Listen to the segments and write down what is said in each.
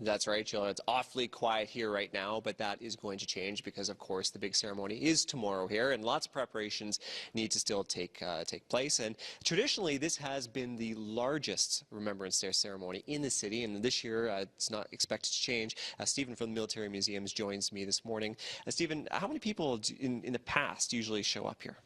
That's right, Jill. It's awfully quiet here right now, but that is going to change because, of course, the big ceremony is tomorrow here, and lots of preparations need to still take place. And traditionally, this has been the largest Remembrance Day ceremony in the city, and this year it's not expected to change. Stephen from the Military Museums joins me this morning. Stephen, how many people in the past usually show up here?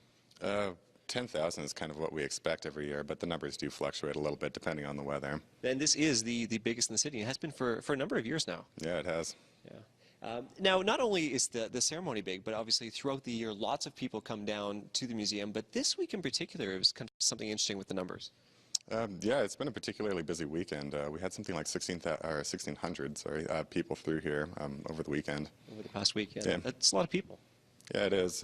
10,000 is kind of what we expect every year, but the numbers do fluctuate a little bit depending on the weather. And this is the biggest in the city. It has been for a number of years now. Yeah, it has. Yeah. Now, not only is the ceremony big, but obviously throughout the year, lots of people come down to the museum. But this week in particular, it was kind of something interesting with the numbers. Yeah, it's been a particularly busy weekend. We had something like 1,600 people through here over the weekend. Over the past week, yeah. That's a lot of people. Yeah, it is.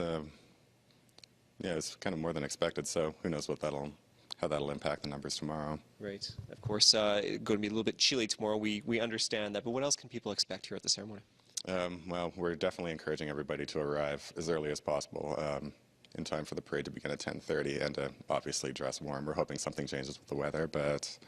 Yeah, it's kind of more than expected, so who knows how that'll impact the numbers tomorrow. Right. Of course, it's going to be a little bit chilly tomorrow. We understand that, but what else can people expect here at the ceremony? Well, we're definitely encouraging everybody to arrive as early as possible, in time for the parade to begin at 10:30, and obviously dress warm. We're hoping something changes with the weather, but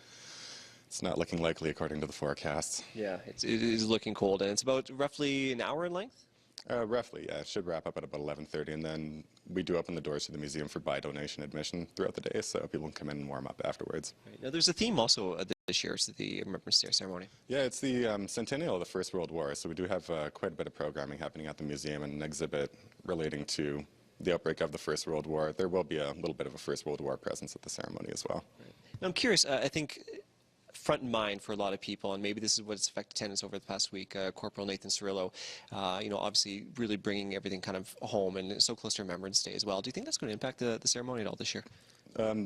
it's not looking likely according to the forecasts. Yeah, it is looking cold, and it's about roughly an hour in length? Roughly, yeah. It should wrap up at about 11:30, and then we do open the doors to the museum for by-donation admission throughout the day, so people can come in and warm up afterwards. Right. Now, there's a theme also this year. It's the Remembrance Day ceremony. Yeah, it's the centennial of the First World War, so we do have quite a bit of programming happening at the museum, and an exhibit relating to the outbreak of the First World War. There will be a little bit of a First World War presence at the ceremony as well. Right. Now, I'm curious, I think front in mind for a lot of people, and maybe this is what's affected attendance over the past week, Corporal Nathan Cirillo, obviously really bringing everything kind of home and so close to Remembrance Day as well. Do you think that's going to impact the ceremony at all this year?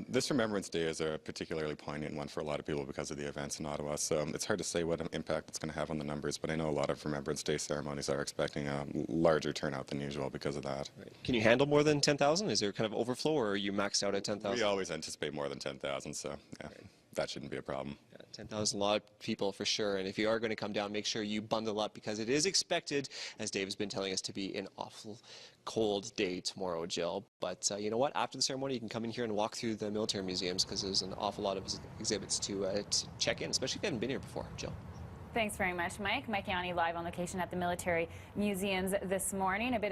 This Remembrance Day is a particularly poignant one for a lot of people because of the events in Ottawa, so it's hard to say what impact it's going to have on the numbers, but I know a lot of Remembrance Day ceremonies are expecting a larger turnout than usual because of that. Right. Can you handle more than 10,000? Is there kind of overflow, or are you maxed out at 10,000? We always anticipate more than 10,000, so yeah, right. That shouldn't be a problem. Yeah, 10,000, a lot of people for sure, and if you are going to come down, make sure you bundle up because it is expected, as Dave has been telling us, to be an awful cold day tomorrow, Jill. But you know what? After the ceremony, you can come in here and walk through the military museums because there's an awful lot of exhibits to check in, especially if you haven't been here before, Jill. Thanks very much, Mike. Mike Yawney live on location at the military museums this morning. A bit of